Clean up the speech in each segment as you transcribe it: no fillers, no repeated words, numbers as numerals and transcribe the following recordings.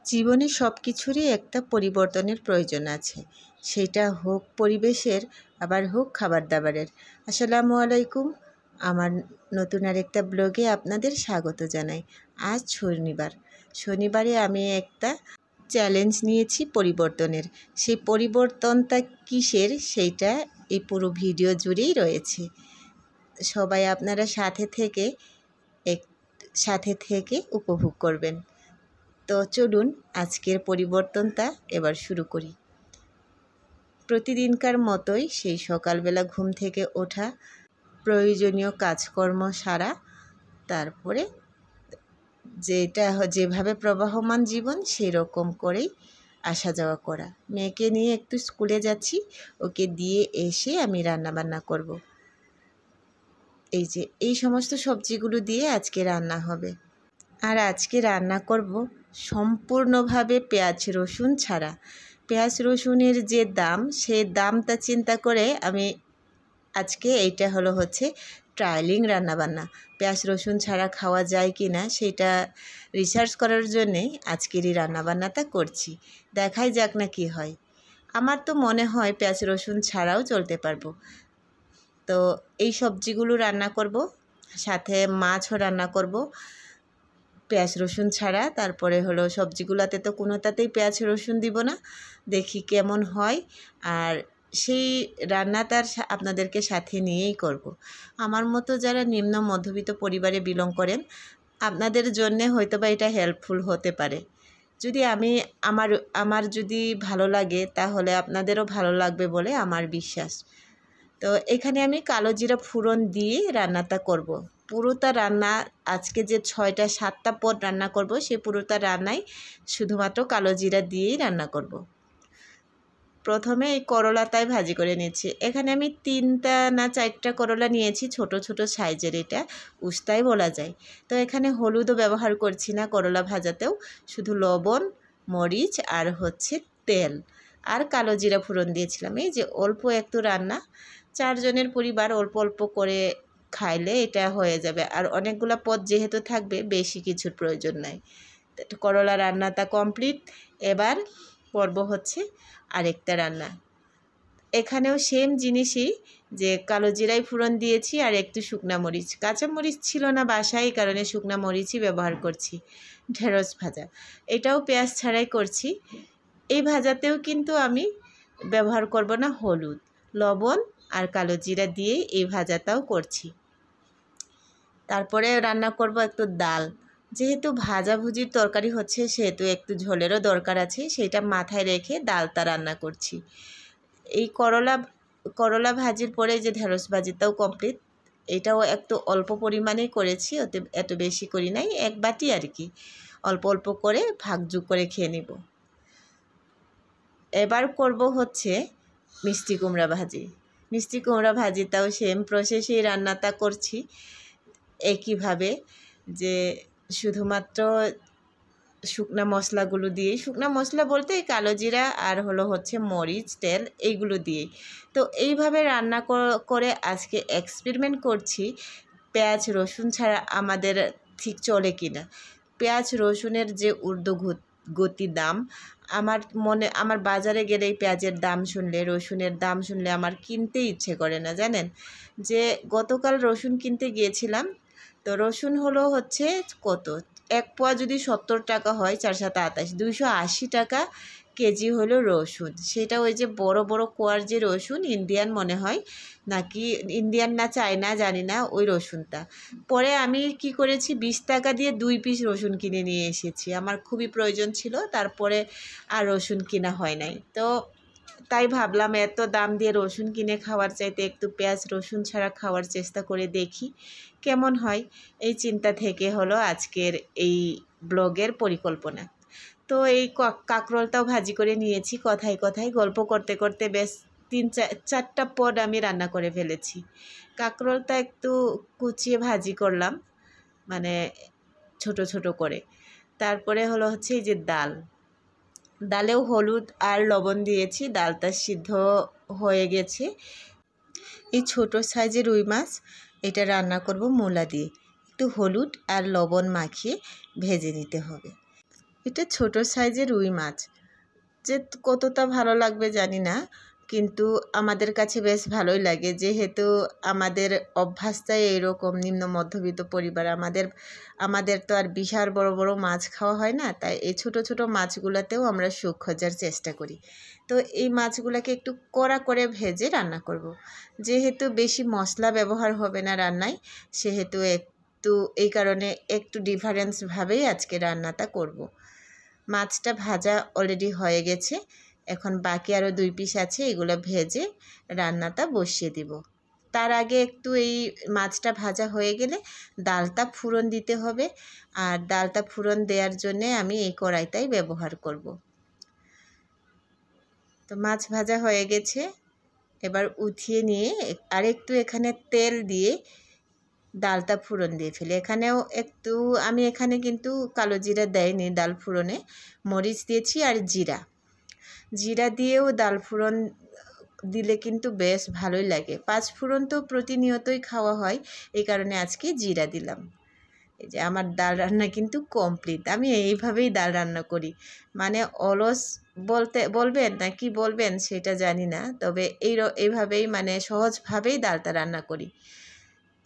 জীবনে সব কিছুরই একটা পরিবর্তনের প্রয়োজন আছে। সেটা হোক পরিবেশের, আবার হোক খাবার দাবারের। আসসালামু আলাইকুম। আমার নতুন আরেকটা ব্লগে আপনাদের স্বাগত জানাই। আজ শনিবারে আমি একটা চ্যালেঞ্জ নিয়েছি পরিবর্তনের। সেই পরিবর্তনটা কিসের সেইটা এই পুরো ভিডিও জুড়েই রয়েছে। সবাই আপনারা সাথে থেকে উপভোগ করবেন। তো চলুন আজকের পরিবর্তনটা এবার শুরু করি। প্রতিদিনকার মতোই সেই সকালবেলা ঘুম থেকে ওঠা, প্রয়োজনীয় কাজকর্ম সারা, তারপরে যেভাবে প্রবাহমান জীবন সেই রকম করেই আসা যাওয়া করা। মেয়েকে নিয়ে একটু স্কুলে যাচ্ছি, ওকে দিয়ে এসে আমি রান্নাবান্না করব। এই সমস্ত সবজিগুলো দিয়ে আজকে রান্না হবে। আর আজকে রান্না করব সম্পূর্ণভাবে পেঁয়াজ রসুন ছাড়া। পেঁয়াজ রসুনের যে দাম, সেই দামটা চিন্তা করে আমি আজকে এইটা হচ্ছে ট্রায়ালিং রান্নাবান্না। পেঁয়াজ রসুন ছাড়া খাওয়া যায় কি না সেটা রিসার্চ করার জন্যেই আজকের এই রান্নাবান্নাটা করছি। দেখাই যাক না কি হয়। আমার তো মনে হয় পেঁয়াজ রসুন ছাড়াও চলতে পারবো। তো এই সবজিগুলো রান্না করব, সাথে মাছও রান্না করব পেঁয়াজ রসুন ছাড়া। তারপরে সবজিগুলোতে তো কোনোটাতেই পেঁয়াজ রসুন দিব না, দেখি কেমন হয়। আর সেই রান্নাটা আপনাদেরকে সাথে নিয়েই করব। আমার মতো যারা নিম্ন মধ্যবিত্ত পরিবারে বিলং করেন, আপনাদের জন্যে হয়তোবা এটা হেল্পফুল হতে পারে। যদি আমার যদি ভালো লাগে তাহলে আপনাদেরও ভালো লাগবে বলে আমার বিশ্বাস। তো এখানে আমি কালো জিরা ফোড়ন দিয়ে রান্নাটা করব। পুরোটা রান্না আজকে যে 6-7টা পদ রান্না করব, সেই পুরোটা রান্নাই শুধুমাত্র কালো জিরা দিয়েই রান্না করব। প্রথমে এই করলাটাই ভাজি করে নিয়েছি। এখানে আমি 3টা না 4টা করলা নিয়েছি, ছোট ছোট সাইজের, এটা উস্তাই বলা যায়। তো এখানে হলুদও ব্যবহার করছি না করলা ভাজাতেও, শুধু লবণ, মরিচ আর তেল আর কালো জিরা ফোড়ন দিয়েছিলাম। এই যে অল্প একটু রান্না, 4 জনের পরিবার অল্প অল্প করে খাইলে এটা হয়ে যাবে। আর অনেকগুলো পদ যেহেতু থাকবে, বেশি কিছুর প্রয়োজন নাই। করলা রান্নাটা কমপ্লিট। এবার পর্ব আরেকটা রান্না। এখানেও সেম জিনিসই, যে কালো জিরাই ফোড়ন দিয়েছি আর একটু শুকনা মরিচ, কাঁচা মরিচ ছিল না বাসায়, এই কারণে শুকনা মরিচই ব্যবহার করছি। ঢেঁড়স ভাজা, এটাও পেঁয়াজ ছাড়াই করছি। এই ভাজাতেও কিন্তু আমি ব্যবহার করব না হলুদ, লবণ আর কালো জিরা দিয়ে এই ভাজাটাও করছি। তারপরে রান্না করব একটু ডাল। যেহেতু ভাজাভুজির তরকারি হচ্ছে, সেহেতু একটু ঝোলেরও দরকার আছে, সেটা মাথায় রেখে ডালটা রান্না করছি। এই করলা ভাজির পরে যে ঢেঁড়স ভাজিটাও কমপ্লিট। এটাও একটু অল্প পরিমাণেই করেছি, এত বেশি করি নাই, 1 বাটি আর কি, অল্প অল্প করে ভাগযোগ করে খেয়ে নিব। এবার করব মিষ্টি কুমড়া ভাজি। মিষ্টি কুমড়া ভাজিটাও সেম প্রসেসেই রান্নাটা করছি, একইভাবে, যে শুধুমাত্র শুকনা মশলাগুলো দিয়েই, শুকনা মশলা বলতে কালো জিরা আর মরিচ, তেল, এইগুলো দিয়েই। তো এইভাবে রান্না করে আজকে এক্সপেরিমেন্ট করছি পেঁয়াজ রসুন ছাড়া আমাদের ঠিক চলে কিনা। পেঁয়াজ রসুনের যে ঊর্ধ্বগতি দাম, আমার বাজারে গেলেই পেঁয়াজের দাম শুনলে, রসুনের দাম শুনলে আমার কিনতে ইচ্ছে করে না, জানেন। যে গতকাল রসুন কিনতে গিয়েছিলাম, তো রসুন কত, 1 পোয়া যদি 70 টাকা হয়, 4-7-28, 280 টাকা কেজি হলো রসুন। সেটা ওই যে বড় বড় কোয়ার যে রসুন, ইন্ডিয়ান মনে হয়, নাকি ইন্ডিয়ান না চায়না জানি না, ওই রসুনটা। পরে আমি কি করেছি, 20 টাকা দিয়ে 2 পিস রসুন কিনে নিয়ে এসেছি, আমার খুবই প্রয়োজন ছিল। তারপরে আর রসুন কিনা হয় নাই। তো তাই ভাবলাম এত দাম দিয়ে রসুন কিনে খাওয়ার চাইতে একটু পেঁয়াজ রসুন ছাড়া খাওয়ার চেষ্টা করে দেখি কেমন হয়। এই চিন্তা থেকে আজকের এই ব্লগের পরিকল্পনা। তো এই কাঁকরোলটাও ভাজি করে নিয়েছি। কথায় কথায় গল্প করতে করতে বেশ 3-4টা পদ আমি রান্না করে ফেলেছি। কাঁকরোলটা একটু কুচিয়ে ভাজি করলাম, মানে ছোট ছোট করে। তারপরে এই যে ডালেও হলুদ আর লবণ দিয়েছি, ডালটা সিদ্ধ হয়ে গেছে। এই ছোট সাইজের রুই মাছ, এটা রান্না করব মূলা দিয়ে। একটু হলুদ আর লবণ মাখিয়ে ভেজে নিতে হবে। এটা ছোট সাইজের রুই মাছ, যে কতটা ভালো লাগবে জানি না, কিন্তু আমাদের কাছে বেশ ভালোই লাগে, যেহেতু আমাদের অভ্যাসটাই এরকম নিম্ন মধ্যবিত্ত পরিবার। আমাদের তো আর বিশাল বড় বড় মাছ খাওয়া হয় না, তাই এই ছোট ছোট মাছগুলোতেও আমরা সুখ খোঁজার চেষ্টা করি। তো এই মাছগুলোকে একটু কড়া করে ভেজে রান্না করব। যেহেতু বেশি মশলা ব্যবহার হবে না রান্নায়, সেহেতু একটু এই কারণে একটু ডিফারেন্সভাবেই আজকে রান্নাটা করব। মাছটা ভাজা অলরেডি হয়ে গেছে, এখন বাকি আরও 2 পিস আছে, এগুলো ভেজে রান্নাটা বসিয়ে দিব। তার আগে একটু এই মাছটা ভাজা হয়ে গেলে ডালটা ফোড়ন দিতে হবে, আর ডালটা ফোড়ন দেওয়ার জন্যে আমি এই কড়াইটাই ব্যবহার করব। তো মাছ ভাজা হয়ে গেছে, এবার উঠিয়ে নিয়ে আরেকটু এখানে তেল দিয়ে ডালটা ফোড়ন দিয়ে ফেলি। এখানেও একটু আমি এখানে কিন্তু কালো জিরা দেয়নি, ডাল ফোড়নে মরিচ দিয়েছি আর জিরা দিয়েও ডাল ফোড়ন দিলে কিন্তু বেশ ভালোই লাগে। 5 ফোড়ন তো প্রতিনিয়তই খাওয়া হয়, এই কারণে আজকে জিরা দিলাম। এই যে আমার ডাল রান্না কিন্তু কমপ্লিট। আমি এইভাবেই ডাল রান্না করি, মানে অলস বলবেন না কি বলবেন সেটা জানি না, তবে এইভাবেই মানে সহজভাবেই ডালটা রান্না করি।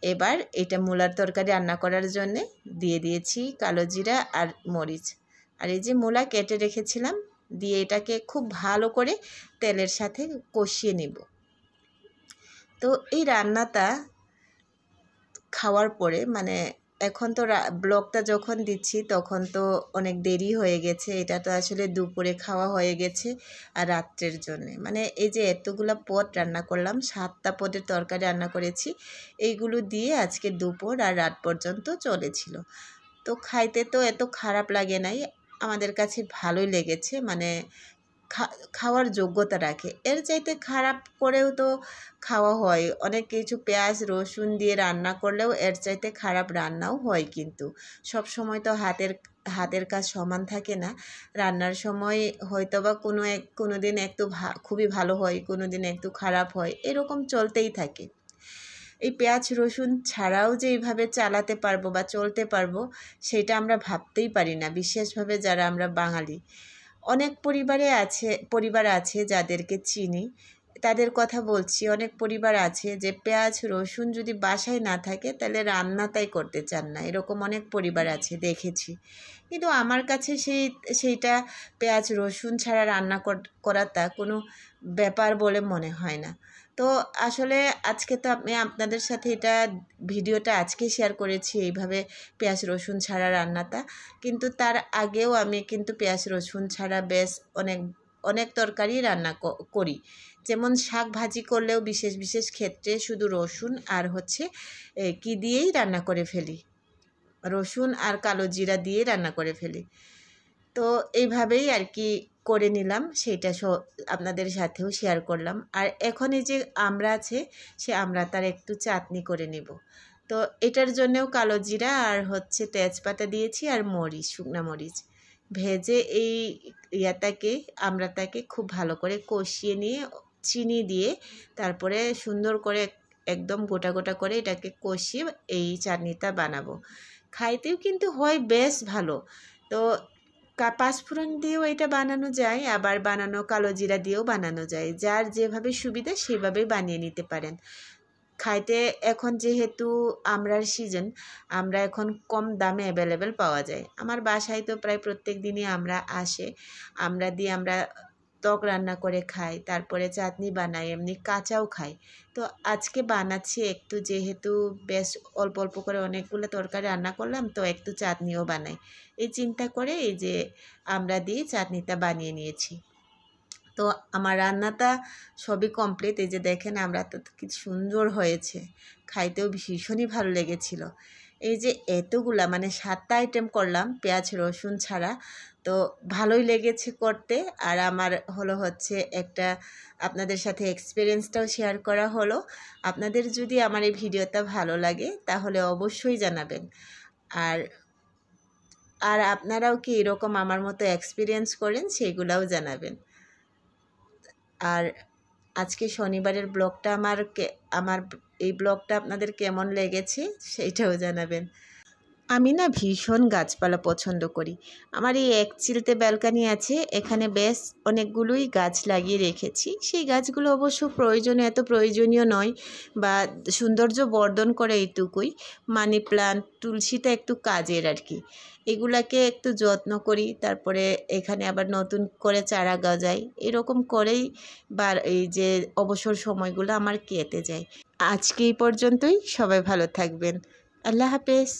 এবার এটা মূলার তরকারি রান্না করার জন্যে দিয়ে দিয়েছি কালো জিরা আর মরিচ, আর এই যে মূলা কেটে রেখেছিলাম দিয়ে এটাকে খুব ভালো করে তেলের সাথে কষিয়ে নিব। তো এই রান্নাটা খাওয়ার পরে মানে এখন তো ব্লগটা যখন দিচ্ছি তখন তো অনেক দেরি হয়ে গেছে, এটা তো আসলে দুপুরে খাওয়া হয়ে গেছে আর রাত্রের জন্যে, মানে এই যে এতগুলো পদ রান্না করলাম, 7টা পদের তরকারি রান্না করেছি, এইগুলো দিয়ে আজকে দুপুর আর রাত পর্যন্ত চলেছিল। তো খাইতে তো এত খারাপ লাগে নাই, আমাদের কাছে ভালোই লেগেছে, মানে খাওয়ার যোগ্যতা রাখে। এর চাইতে খারাপ করেও তো খাওয়া হয়, অনেক কিছু পেঁয়াজ রসুন দিয়ে রান্না করলেও এর চাইতে খারাপ রান্নাও হয়, কিন্তু সব সময় তো হাতের কাজ সমান থাকে না। রান্নার সময় হয়তো বা কোনো দিন একটু খুবই ভালো হয়, কোনো দিন একটু খারাপ হয়, এরকম চলতেই থাকে। এই পেঁয়াজ রসুন ছাড়াও যে এইভাবে চালাতে পারবো বা চলতে পারবো সেটা আমরা ভাবতেই পারি না, বিশেষভাবে যারা আমরা বাঙালি। অনেক পরিবার আছে যাদেরকে চিনি, তাদের কথা বলছি। অনেক পরিবার আছে যে পেঁয়াজ রসুন যদি বাসায় না থাকে তাহলে রান্নাটাই করতে চান না, এরকম অনেক পরিবার আছে, দেখেছি। কিন্তু আমার কাছে সেইটা পেঁয়াজ রসুন ছাড়া রান্না করাটা কোনো ব্যাপার বলে মনে হয় না। তো আসলে আজকে তো আমি আপনাদের সাথে ভিডিওটা আজকে শেয়ার করেছি এইভাবে পেঁয়াজ রসুন ছাড়া রান্নাটা, কিন্তু তার আগেও আমি কিন্তু পেঁয়াজ রসুন ছাড়া বেশ অনেক তরকারি রান্না করি। যেমন শাক ভাজি করলেও বিশেষ বিশেষ ক্ষেত্রে শুধু রসুন আর কি দিয়েই রান্না করে ফেলি, রসুন আর কালো জিরা দিয়ে রান্না করে ফেলি। তো এইভাবেই আর কি করে নিলাম, সেইটা আপনাদের সাথেও শেয়ার করলাম। আর এখন এই যে আমড়া আছে, সে আমড়াটার একটু চাটনি করে নেব। তো এটার জন্যেও কালো জিরা আর তেজপাতা দিয়েছি আর শুকনা মরিচ ভেজে এই আমড়াটাকে খুব ভালো করে কষিয়ে নিয়ে চিনি দিয়ে তারপরে সুন্দর করে একদম গোটা গোটা করে এটাকে কষিয়ে এই চাটনিটা বানাবো। খাইতেও কিন্তু হয় বেশ ভালো। তো পাঁচফোড়ন দিয়েও এটা বানানো যায়, আবার কালো জিরা দিয়েও বানানো যায়, যার যেভাবে সুবিধা সেভাবেই বানিয়ে নিতে পারেন। খাইতে এখন যেহেতু আমড়ার সিজন, আমরা এখন কম দামে অ্যাভেলেবেল পাওয়া যায়। আমার বাসায় তো প্রায় প্রত্যেক দিনই আমড়া আসে, আমরা টক রান্না করে খাই, তারপরে চাটনি বানাই, এমনি কাঁচাও খাই। তো আজকে বানাচ্ছি একটু, যেহেতু বেশ অল্প অল্প করে অনেকগুলো তরকারি রান্না করলাম, তো একটু চাটনিও বানাই, এই চিন্তা করে এই যে আমরা দিয়ে চাটনিটা বানিয়ে নিয়েছি। তো আমার রান্নাটা সবই কমপ্লিট, এই যে দেখেন আমড়াটা কি সুন্দর হয়েছে, খাইতেও ভীষণই ভালো লেগেছিল। এই যে এতগুলা মানে 7টা আইটেম করলাম পেঁয়াজ রসুন ছাড়া, তো ভালোই লেগেছে করতে। আর আমার একটা আপনাদের সাথে এক্সপিরিয়েন্সটাও শেয়ার করা হলো। আপনাদের যদি আমার এই ভিডিওটা ভালো লাগে তাহলে অবশ্যই জানাবেন। আর আপনারাও কি এরকম আমার মতো এক্সপিরিয়েন্স করেন সেইগুলাও জানাবেন। আর আজকে শনিবারের ব্লগটা আমার এই ব্লগটা আপনাদের কেমন লেগেছে সেইটাও জানাবেন। আমি না ভীষণ গাছপালা পছন্দ করি। আমার এই এক চিলতে ব্যালকানি আছে, এখানে বেশ অনেকগুলোই গাছ লাগিয়ে রেখেছি। সেই গাছগুলো অবশ্য এত প্রয়োজনীয় নয়, বা সৌন্দর্য বর্ধন করে এইটুকুই। মানি প্লান্ট, তুলসীটা একটু কাজের আর কি। এগুলাকে একটু যত্ন করি, তারপরে এখানে আবার নতুন করে চারা গজাই। এরকম করেই এই যে অবসর সময়গুলো আমার কেটে যায়। আজকে এই পর্যন্তই। সবাই ভালো থাকবেন। আল্লাহ হাফেজ।